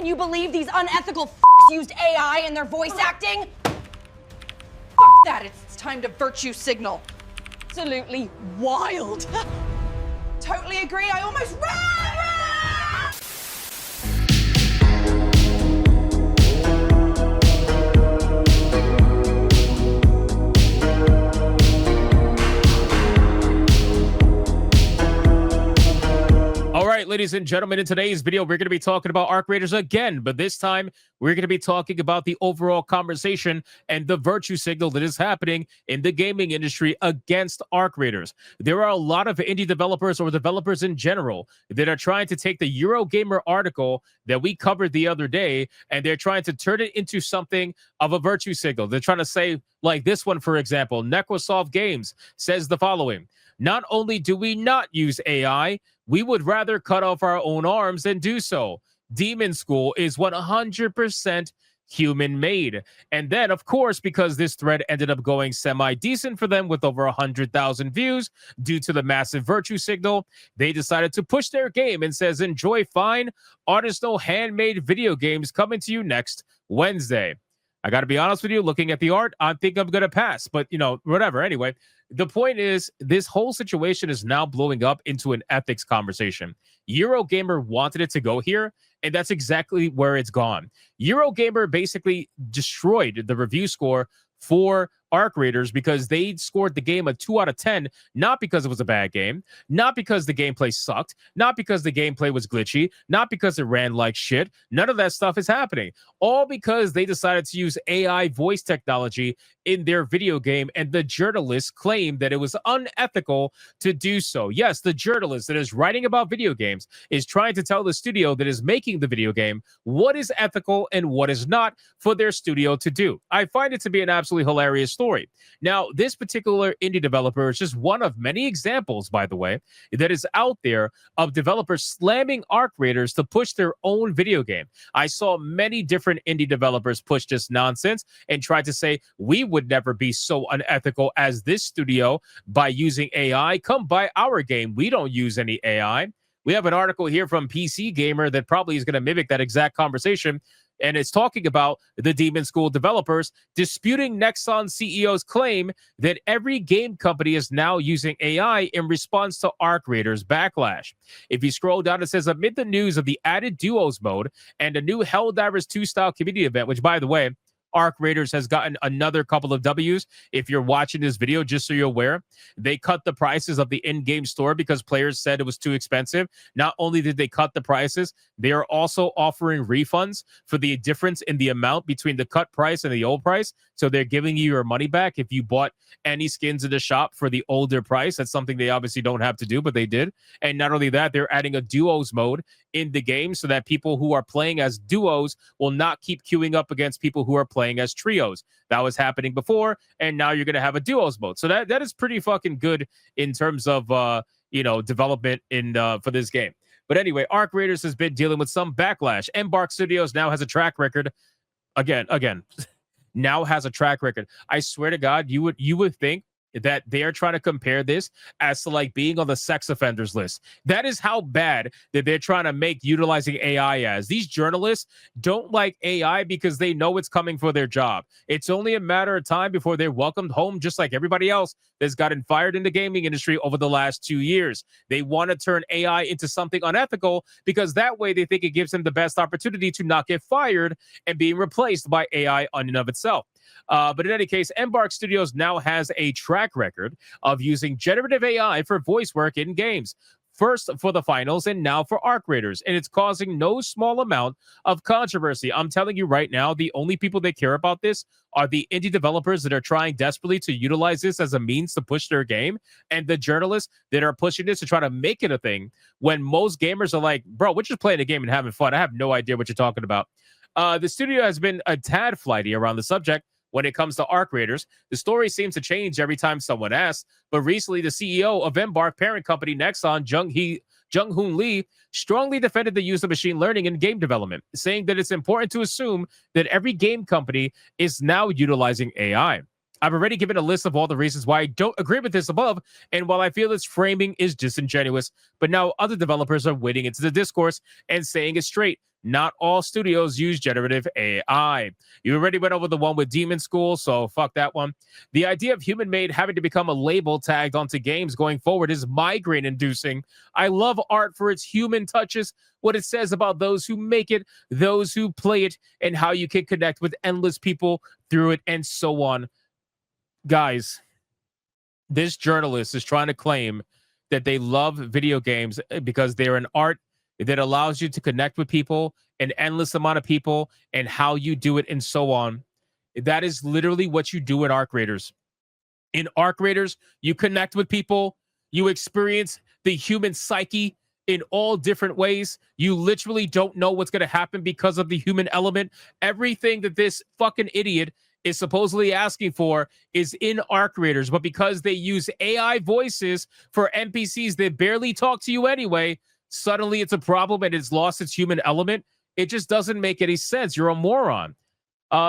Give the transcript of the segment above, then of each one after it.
Can you believe these unethical f***s used AI in their voice acting? Fuck that, it's time to virtue signal. Absolutely wild. Totally agree, I almost ran! All right, ladies and gentlemen, in today's video, we're going to be talking about Arc Raiders again, but this time we're going to be talking about the overall conversation and the virtue signal that is happening in the gaming industry against Arc Raiders. There are a lot of indie developers or developers in general that are trying to take the Eurogamer article that we covered the other day, and they're trying to turn it into something of a virtue signal. They're trying to say, like this one, for example, Necrosoft Games says the following: not only do we not use AI, we would rather cut off our own arms than do so. Demon School is 100% human-made. And then, of course, because this thread ended up going semi-decent for them with over 100,000 views due to the massive virtue signal, they decided to push their game and says, enjoy fine, artisanal handmade video games coming to you next Wednesday. I got to be honest with you, looking at the art, I think I'm going to pass, but whatever. Anyway, the point is, this whole situation is now blowing up into an ethics conversation. Eurogamer wanted it to go here, and that's exactly where it's gone. Eurogamer basically destroyed the review score for Arc Raiders because they scored the game a 2 out of 10, not because it was a bad game, not because the gameplay sucked, not because the gameplay was glitchy, not because it ran like shit. None of that stuff is happening. All because they decided to use AI voice technology in their video game, and the journalists claimed that it was unethical to do so. Yes, the journalist that is writing about video games is trying to tell the studio that is making the video game what is ethical and what is not for their studio to do. I find it to be an absolutely hilarious story. Now, this particular indie developer is just one of many examples, by the way, that is out there of developers slamming Arc Raiders to push their own video game. I saw many different indie developers push this nonsense and try to say, we would never be so unethical as this studio by using AI. Come buy our game. We don't use any AI. We have an article here from PC Gamer that probably is going to mimic that exact conversation. And it's talking about the Demon School developers disputing Nexon CEO's claim that every game company is now using AI in response to Arc Raiders backlash. If you scroll down, it says, amid the news of the added Duos mode and a new Helldivers 2 style community event, which, by the way, Arc Raiders has gotten another couple of W's. If you're watching this video, just so you're aware, they cut the prices of the in-game store because players said it was too expensive. Not only did they cut the prices, they are also offering refunds for the difference in the amount between the cut price and the old price. So they're giving you your money back if you bought any skins in the shop for the older price. That's something they obviously don't have to do, but they did. And not only that, they're adding a duos mode in the game so that people who are playing as duos will not keep queuing up against people who are playing as trios. That was happening before, and now you're going to have a duos mode. So that is pretty fucking good in terms of development in for this game. But anyway, Arc Raiders has been dealing with some backlash. Embark Studios now has a track record. Again, now has a track record. I swear to God, you would think that they are trying to compare this as to like being on the sex offenders list. That is how bad that they're trying to make utilizing AI as. These journalists don't like AI because they know it's coming for their job. It's only a matter of time before they're welcomed home, just like everybody else that's gotten fired in the gaming industry over the last 2 years. They want to turn AI into something unethical because that way they think it gives them the best opportunity to not get fired and being replaced by AI on and of itself. But in any case, Embark Studios now has a track record of using generative AI for voice work in games. First for the finals and now for Arc Raiders. And it's causing no small amount of controversy. I'm telling you right now, the only people that care about this are the indie developers that are trying desperately to utilize this as a means to push their game, and the journalists that are pushing this to try to make it a thing when most gamers are like, bro, we're just playing a game and having fun. I have no idea what you're talking about. The studio has been a tad flighty around the subject when it comes to Arc Raiders. The story seems to change every time someone asks, but recently the CEO of Embark parent company Nexon, Jung-Hoon Lee, strongly defended the use of machine learning in game development, saying that it's important to assume that every game company is now utilizing AI. I've already given a list of all the reasons why I don't agree with this above, and while I feel its framing is disingenuous, but now other developers are wading into the discourse and saying it straight. Not all studios use generative AI. You already went over the one with Demon School, so fuck that one. The idea of human-made having to become a label tagged onto games going forward is migraine-inducing. I love art for its human touches, what it says about those who make it, those who play it, and how you can connect with endless people through it, and so on. Guys, this journalist is trying to claim that they love video games because they're an art that allows you to connect with people, an endless amount of people, and how you do it, and so on. That is literally what you do in Arc Raiders. In Arc Raiders, you connect with people, you experience the human psyche in all different ways. You literally don't know what's going to happen because of the human element. Everything that this fucking idiot is supposedly asking for is in Arc Raiders, but because they use AI voices for NPCs that barely talk to you anyway, suddenly it's a problem and it's lost its human element. It just doesn't make any sense. You're a moron.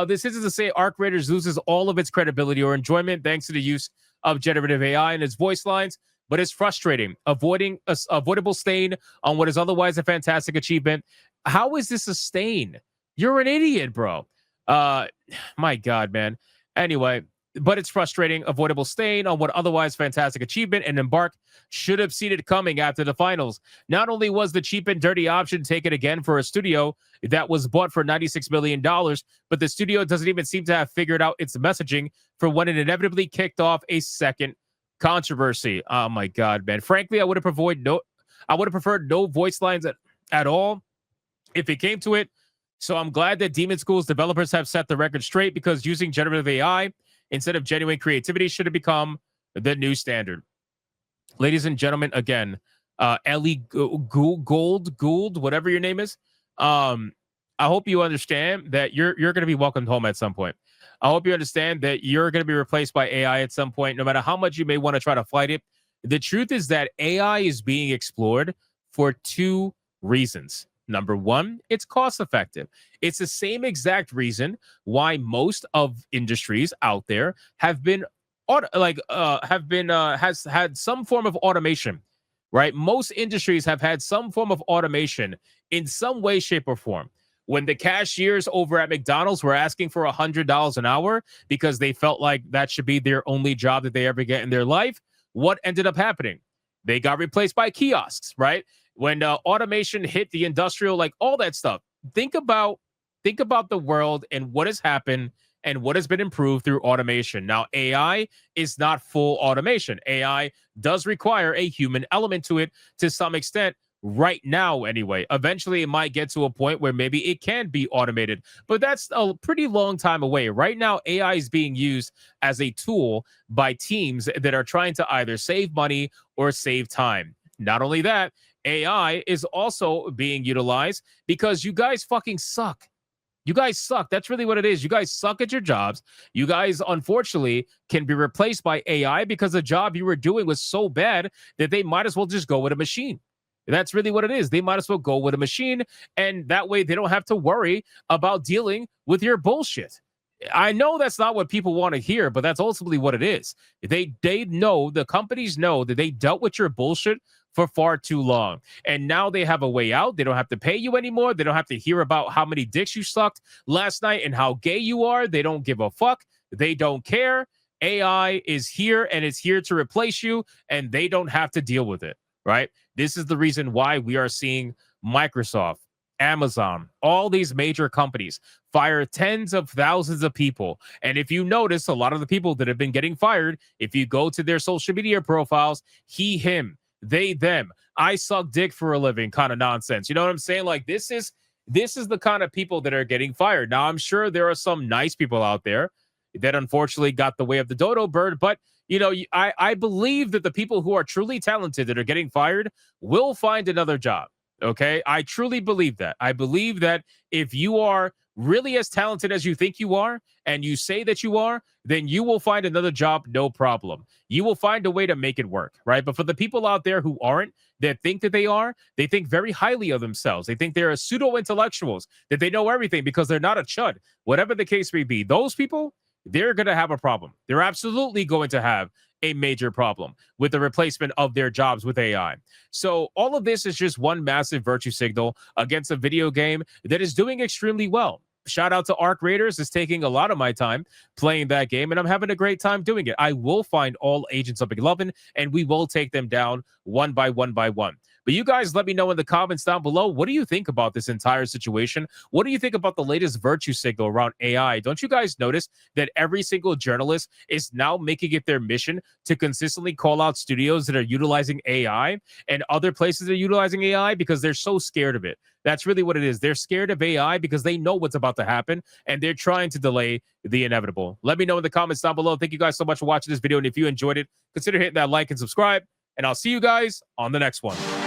This isn't to say Arc Raiders loses all of its credibility or enjoyment thanks to the use of generative AI and its voice lines, but it's frustrating, avoiding a avoidable stain on what is otherwise a fantastic achievement. How is this a stain? You're an idiot, bro. My God, man. Anyway, but it's frustrating, avoidable stain on what otherwise fantastic achievement, and Embark should have seen it coming after the finals. Not only was the cheap and dirty option taken again for a studio that was bought for $96 million, but the studio doesn't even seem to have figured out its messaging for when it inevitably kicked off a second controversy. Oh my God, man. Frankly, I would have preferred no voice lines at all if it came to it. So I'm glad that Demon School's developers have set the record straight, because using generative AI instead of genuine creativity should have become the new standard. Ladies and gentlemen, again, Ellie Gould, whatever your name is, I hope you understand that you're going to be welcomed home at some point. I hope you understand that you're going to be replaced by AI at some point, no matter how much you may want to try to fight it. The truth is that AI is being explored for two reasons. Number one, it's cost effective. It's the same exact reason why most of industries out there have has had some form of automation, right? Most industries have had some form of automation in some way, shape, or form. When the cashiers over at McDonald's were asking for $100 an hour because they felt like that should be their only job that they ever get in their life, what ended up happening? They got replaced by kiosks, right? When automation hit the industrial, like all that stuff. Think about the world and what has happened and what has been improved through automation. Now, AI is not full automation. AI does require a human element to it to some extent right now anyway. Eventually, it might get to a point where maybe it can be automated, but that's a pretty long time away. Right now, AI is being used as a tool by teams that are trying to either save money or save time. Not only that, AI is also being utilized because you guys fucking suck. You guys suck. That's really what it is. You guys suck at your jobs. You guys, unfortunately, can be replaced by AI because the job you were doing was so bad that they might as well just go with a machine. That's really what it is. They might as well go with a machine, and that way they don't have to worry about dealing with your bullshit. I know that's not what people want to hear, but that's ultimately what it is. They know, the companies know that they dealt with your bullshit for far too long. And now they have a way out. They don't have to pay you anymore. They don't have to hear about how many dicks you sucked last night and how gay you are. They don't give a fuck. They don't care. AI is here, and it's here to replace you, and they don't have to deal with it, right? This is the reason why we are seeing Microsoft, Amazon, all these major companies fire tens of thousands of people. And if you notice, a lot of the people that have been getting fired, if you go to their social media profiles, he, him, they, them, I suck dick for a living kind of nonsense. You know what I'm saying? Like, this is the kind of people that are getting fired. Now, I'm sure there are some nice people out there that unfortunately got the way of the dodo bird, but you know, I believe that the people who are truly talented that are getting fired will find another job. Okay, I truly believe that. I believe that if you are really as talented as you think you are, and you say that you are, then you will find another job, no problem. You will find a way to make it work, right? But for the people out there who aren't, that think that they think very highly of themselves. They think they're pseudo-intellectuals, that they know everything because they're not a chud. Whatever the case may be, those people, they're going to have a problem. They're absolutely going to have a major problem with the replacement of their jobs with AI. So all of this is just one massive virtue signal against a video game that is doing extremely well. Shout out to Arc Raiders. It's taking a lot of my time playing that game, and I'm having a great time doing it. I will find all Agents of McLovin, and we will take them down one by one by one. But you guys let me know in the comments down below, what do you think about this entire situation? What do you think about the latest virtue signal around AI? Don't you guys notice that every single journalist is now making it their mission to consistently call out studios that are utilizing AI and other places that are utilizing AI because they're so scared of it? That's really what it is. They're scared of AI because they know what's about to happen, and they're trying to delay the inevitable. Let me know in the comments down below. Thank you guys so much for watching this video, and if you enjoyed it, consider hitting that like and subscribe, and I'll see you guys on the next one.